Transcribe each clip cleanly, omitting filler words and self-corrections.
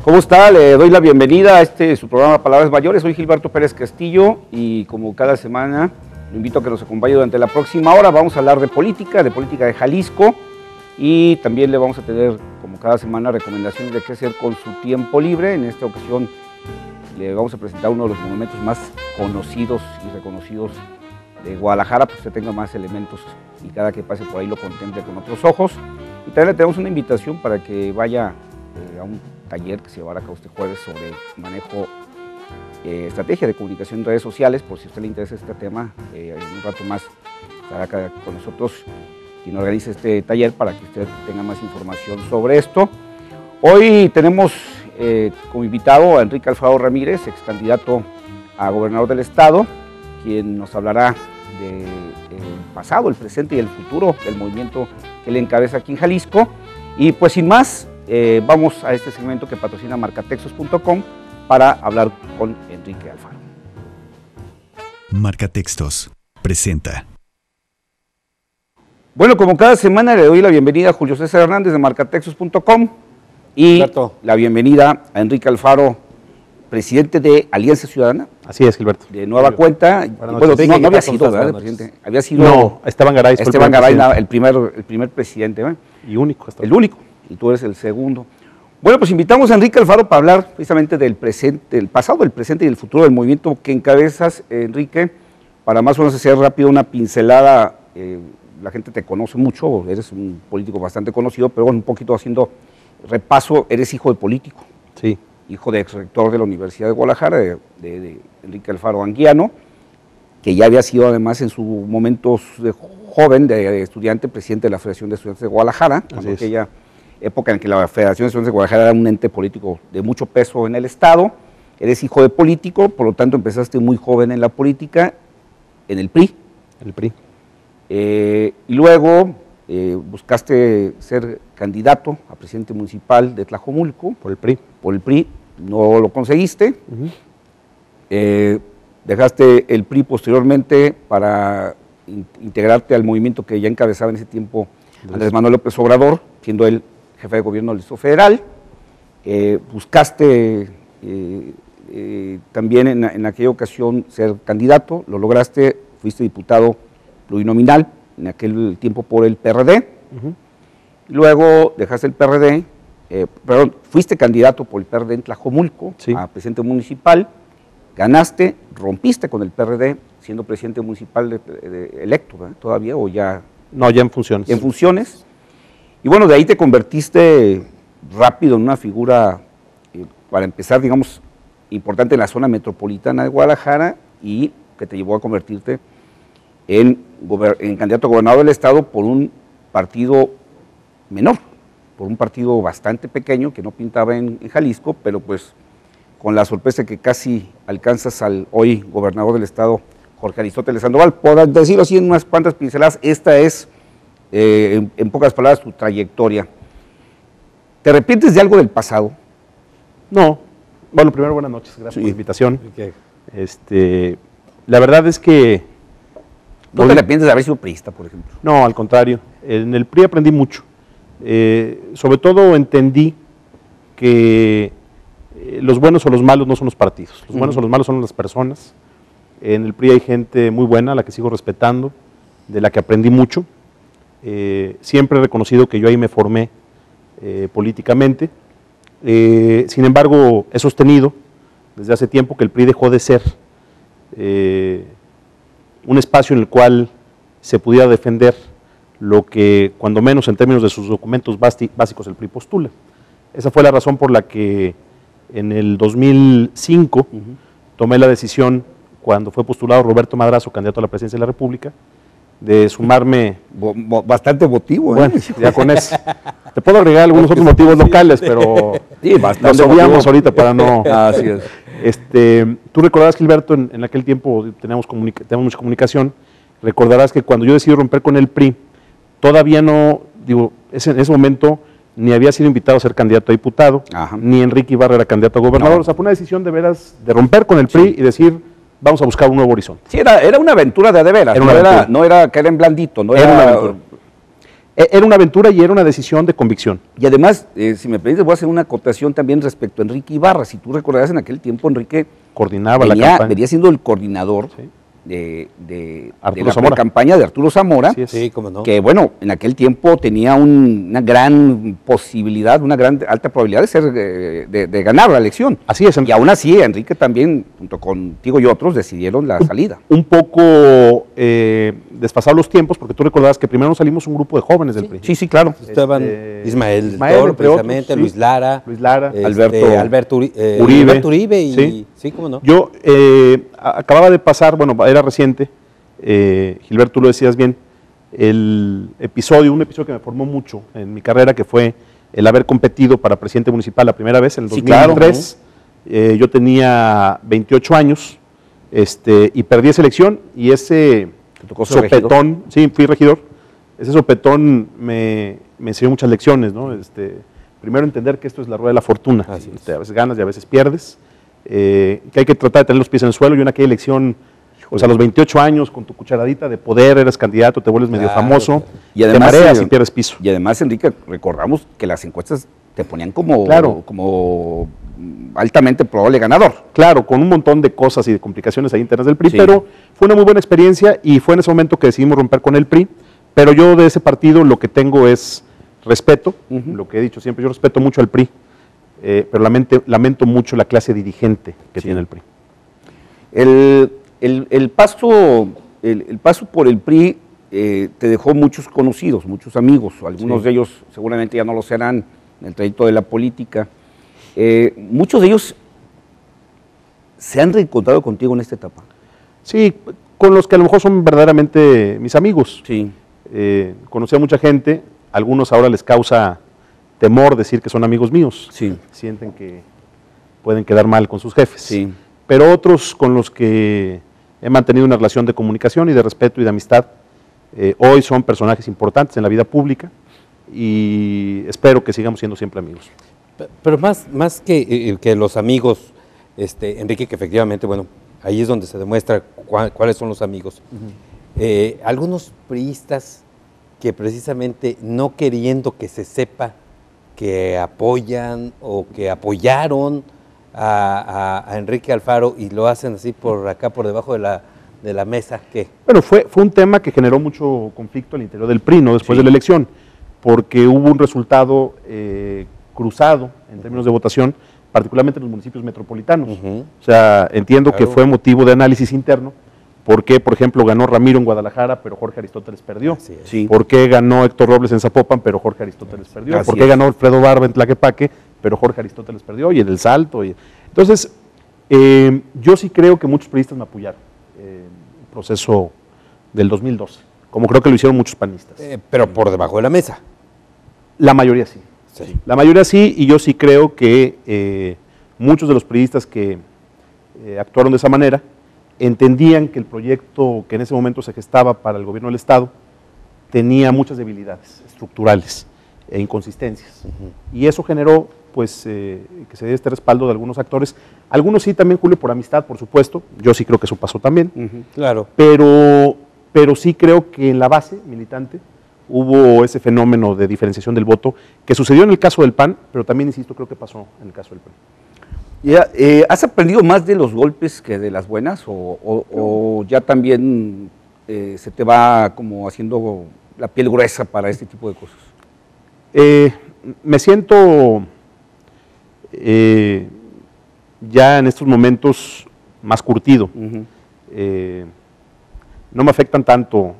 ¿Cómo está? Le doy la bienvenida a su programa Palabras Mayores. Soy Gilberto Pérez Castillo y como cada semana lo invito a que nos acompañe durante la próxima hora. Vamos a hablar de política de Jalisco, y también le vamos a tener, como cada semana, recomendaciones de qué hacer con su tiempo libre. En esta ocasión le vamos a presentar uno de los monumentos más conocidos y reconocidos de Guadalajara, pues usted tenga más elementos y cada que pase por ahí lo contemple con otros ojos. Y también le tenemos una invitación para que vaya a un taller que se llevará a cabo este jueves sobre manejo, estrategia de comunicación en redes sociales. Por si a usted le interesa este tema, en un rato más estará acá con nosotros quien organiza este taller para que usted tenga más información sobre esto. Hoy tenemos como invitado a Enrique Alfaro Ramírez, ex candidato a gobernador del estado, quien nos hablará del pasado, el presente y el futuro del movimiento que él encabeza aquí en Jalisco. Y pues sin más, vamos a este segmento que patrocina marcatextos.com para hablar con Enrique Alfaro. Marcatextos presenta. Bueno, como cada semana le doy la bienvenida a Julio César Hernández de marcatextos.com y Gilberto, la bienvenida a Enrique Alfaro, presidente de Alianza Ciudadana. Así es, Gilberto. De nueva cuenta. Bueno, no había sido, ¿verdad, presidente? Había sido. No, Esteban Garay. Esteban Garay, el primer presidente, ¿verdad? Y único. El único, y tú eres el segundo. Bueno, pues invitamos a Enrique Alfaro para hablar precisamente del presente, del pasado, del presente y del futuro del movimiento que encabezas, Enrique. Para más o menos hacer rápido una pincelada, la gente te conoce mucho, eres un político bastante conocido, pero bueno, un poquito haciendo repaso, eres hijo de político. Sí. Hijo de ex rector de la Universidad de Guadalajara, de Enrique Alfaro Anguiano, que ya había sido además en su momento de joven, de estudiante, presidente de la Federación de Estudiantes de Guadalajara, en aquella época en que la Federación de Estudiantes de Guadalajara era un ente político de mucho peso en el Estado. Eres hijo de político, por lo tanto empezaste muy joven en la política, en el PRI. El PRI. Y luego buscaste ser candidato a presidente municipal de Tlajomulco. Por el PRI. Por el PRI, no lo conseguiste. Dejaste el PRI posteriormente para integrarte al movimiento que ya encabezaba en ese tiempo Andrés Manuel López Obrador, siendo él jefe de gobierno del Distrito Federal. Buscaste también en aquella ocasión ser candidato, lo lograste, fuiste diputado plurinominal en aquel tiempo por el PRD. Luego dejaste el PRD, fuiste candidato por el PRD en Tlajomulco, sí, a presidente municipal, ganaste, rompiste con el PRD, siendo presidente municipal electo, ¿verdad? Todavía, o ya... No, ya en funciones. En funciones. Y bueno, de ahí te convertiste rápido en una figura, para empezar, digamos, importante en la zona metropolitana de Guadalajara, y que te llevó a convertirte en candidato a gobernador del estado por un partido menor, por un partido bastante pequeño que no pintaba en Jalisco, pero pues con la sorpresa que casi alcanzas al hoy gobernador del estado, Jorge Aristóteles Sandoval. Por decirlo así en unas cuantas pinceladas, esta es, en pocas palabras, tu trayectoria. ¿Te arrepientes de algo del pasado? No. Bueno, primero, buenas noches, gracias por la invitación. La verdad es que... ¿No te arrepientes de haber sido priista, por ejemplo? No, al contrario. En el PRI aprendí mucho. Sobre todo entendí que los buenos o los malos no son los partidos. Los buenos o los malos son las personas. En el PRI hay gente muy buena, a la que sigo respetando, de la que aprendí mucho. Siempre he reconocido que yo ahí me formé políticamente. Sin embargo, he sostenido desde hace tiempo que el PRI dejó de ser un espacio en el cual se pudiera defender lo que, cuando menos en términos de sus documentos básicos, el PRI postula. Esa fue la razón por la que en el 2005 tomé la decisión, cuando fue postulado Roberto Madrazo, candidato a la presidencia de la República, de sumarme... Bastante motivo, Bueno, ya con eso. Te puedo agregar algunos otros motivos locales, pero sí, los obviamos ahorita para no... Así es. Tú recordarás, Gilberto, en aquel tiempo tenemos mucha comunicación. Recordarás que cuando yo decidí romper con el PRI, todavía no, en ese momento ni había sido invitado a ser candidato a diputado, ni Enrique Ibarra era candidato a gobernador. O sea, fue una decisión de veras de romper con el PRI y decir, vamos a buscar un nuevo horizonte. Sí, era una aventura de veras, no era caer en blandito, no era una aventura. Era una aventura y era una decisión de convicción. Y además, si me permites, voy a hacer una acotación también respecto a Enrique Ibarra. Si tú recordarás, en aquel tiempo Enrique Coordinaba la campaña. venía siendo el coordinador Sí. de Arturo la Zamora. campaña de Arturo Zamora, Así es. Sí, cómo no. que bueno, en aquel tiempo tenía una gran posibilidad, una gran alta probabilidad de ser de ganar la elección. Así es. Y aún así, Enrique también, junto contigo y otros, decidieron la salida. Un poco desfasados los tiempos, porque tú recordabas que primero nos salimos un grupo de jóvenes del PRI. Sí, sí, claro. Estaban Ismael, Ismael Toro, entre otros, precisamente, sí. Luis Lara, Luis Lara, Alberto Uribe. Alberto Uribe y Sí. sí, cómo no. Yo acababa de pasar, bueno, era reciente, Gilberto, tú lo decías bien, un episodio que me formó mucho en mi carrera, que fue el haber competido para presidente municipal la primera vez en el Sí, 2003. Yo tenía 28 años y perdí esa elección, y ese ¿Te tocó ser sopetón, sí, fui regidor, ese sopetón me enseñó muchas lecciones, ¿no? Primero, entender que esto es la rueda de la fortuna. Así es. A veces ganas y a veces pierdes, que hay que tratar de tener los pies en el suelo. Y en aquella elección, pues a los 28 años, con tu cucharadita de poder, eres candidato, te vuelves medio Claro, famoso, claro. Y además, te mareas y pierdes piso. Y además, Enrique, recordamos que las encuestas te ponían como, Claro. como altamente probable ganador. Claro, con un montón de cosas y de complicaciones ahí internas del PRI, Sí. pero fue una muy buena experiencia, y fue en ese momento que decidimos romper con el PRI. Pero yo de ese partido lo que tengo es respeto, lo que he dicho siempre, yo respeto mucho al PRI, pero lamento mucho la clase dirigente que tiene el PRI. El paso por el PRI te dejó muchos conocidos, muchos amigos, algunos Sí. de ellos seguramente ya no lo serán en el trayecto de la política. Muchos de ellos se han reencontrado contigo en esta etapa. Sí, con los que a lo mejor son verdaderamente mis amigos. Sí. Conocí a mucha gente, algunos ahora les causa temor decir que son amigos míos. Sí. Sienten que pueden quedar mal con sus jefes. Sí. Pero otros con los que he mantenido una relación de comunicación y de respeto y de amistad, hoy son personajes importantes en la vida pública, y espero que sigamos siendo siempre amigos. Pero más que los amigos, Enrique, que efectivamente, bueno, ahí es donde se demuestra cuáles son los amigos. Algunos priistas que precisamente no queriendo que se sepa que apoyan o que apoyaron a Enrique Alfaro, y lo hacen así por acá, por debajo de la mesa, ¿qué? Bueno, fue un tema que generó mucho conflicto al interior del PRI, ¿no? Después Sí. de la elección, porque hubo un resultado cruzado en términos de votación, particularmente en los municipios metropolitanos. Ujú. O sea, entiendo Claro. que fue motivo de análisis interno. ¿Por qué, por ejemplo, ganó Ramiro en Guadalajara, pero Jorge Aristóteles perdió? Así es. Sí. ¿Por qué ganó Héctor Robles en Zapopan, pero Jorge Aristóteles perdió? Así ¿Por qué es. ganó Alfredo Barba en Tlaquepaque, pero Jorge Aristóteles perdió? Y en El Salto. Entonces, yo sí creo que muchos periodistas me apoyaron en el proceso del 2012, como creo que lo hicieron muchos panistas. Pero por debajo de la mesa. La mayoría sí. Sí. La mayoría sí, y yo sí creo que muchos de los periodistas que actuaron de esa manera entendían que el proyecto que en ese momento se gestaba para el gobierno del Estado tenía muchas debilidades estructurales e inconsistencias. Y eso generó, pues, que se diera este respaldo de algunos actores. Algunos sí también, Julio, por amistad, por supuesto. Yo sí creo que eso pasó también. Claro. Pero sí creo que en la base militante hubo ese fenómeno de diferenciación del voto que sucedió en el caso del PAN, pero también, insisto, creo que pasó en el caso del PRI. Ya, ¿has aprendido más de los golpes que de las buenas o ya también se te va como haciendo la piel gruesa para este tipo de cosas? Me siento ya en estos momentos más curtido. No me afectan tanto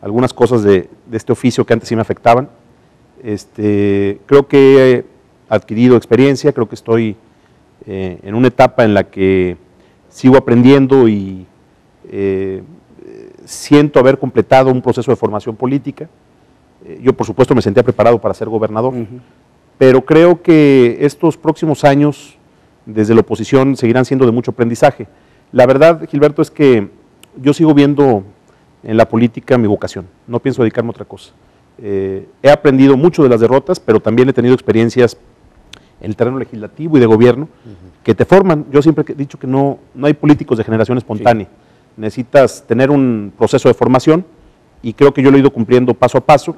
algunas cosas de este oficio que antes sí me afectaban. Creo que he adquirido experiencia, creo que estoy en una etapa en la que sigo aprendiendo y siento haber completado un proceso de formación política. Yo, por supuesto, me sentía preparado para ser gobernador, pero creo que estos próximos años, desde la oposición, seguirán siendo de mucho aprendizaje. La verdad, Gilberto, es que yo sigo viendo en la política mi vocación, no pienso dedicarme a otra cosa. He aprendido mucho de las derrotas, pero también he tenido experiencias en el terreno legislativo y de gobierno que te forman. Yo siempre he dicho que no hay políticos de generación espontánea. Necesitas tener un proceso de formación, y creo que yo lo he ido cumpliendo paso a paso.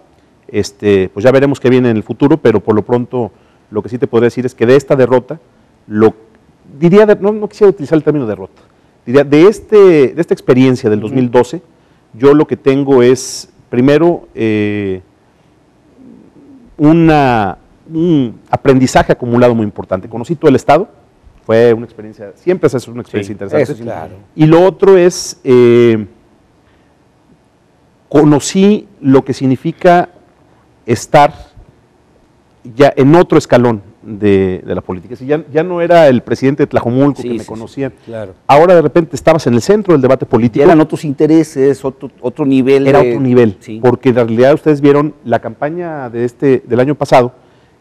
Pues ya veremos qué viene en el futuro, pero por lo pronto lo que sí te podría decir es que de esta derrota, no quisiera utilizar el término derrota, diría de esta experiencia del 2012, yo lo que tengo es, primero, un aprendizaje acumulado muy importante. Conocí todo el Estado, fue una experiencia, siempre es una experiencia interesante. Eso sí, claro. Y lo otro es, conocí lo que significa estar ya en otro escalón de la política. Si ya no era el presidente de Tlajomulco que me conocían. Claro. Ahora de repente estabas en el centro del debate político. Y eran otros intereses, otro nivel. Era otro nivel, sí. Porque en realidad ustedes vieron la campaña del año pasado,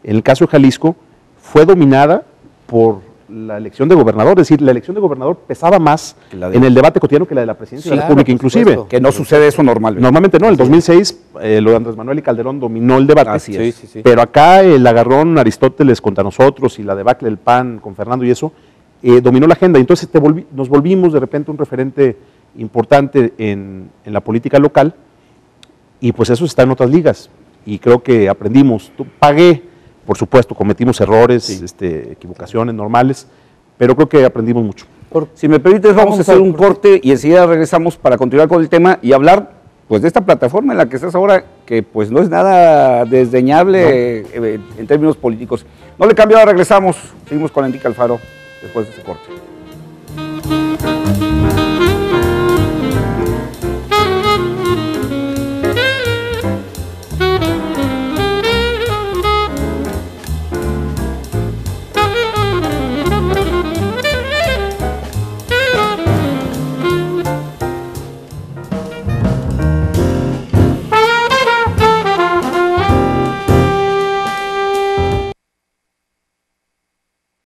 en el caso de Jalisco, fue dominada por la elección de gobernador, es decir, la elección de gobernador pesaba más en el debate cotidiano que la de la presidencia de la República, inclusive. Supuesto. Que no sucede eso normalmente. Normalmente no, en el 2006 lo de Andrés Manuel y Calderón dominó el debate, Así es. Sí. pero acá el agarrón Aristóteles contra nosotros y la debacle del PAN con Fernando y eso, dominó la agenda. Entonces nos volvimos de repente un referente importante en la política local y pues eso está en otras ligas y creo que aprendimos. Pagué, por supuesto, cometimos errores, equivocaciones normales, pero creo que aprendimos mucho. Si me permites, vamos a hacer un corte y enseguida regresamos para continuar con el tema y hablar pues de esta plataforma en la que estás ahora, que pues no es nada desdeñable en términos políticos. No le cambio, ahora regresamos. Seguimos con Enrique Alfaro después de este corte.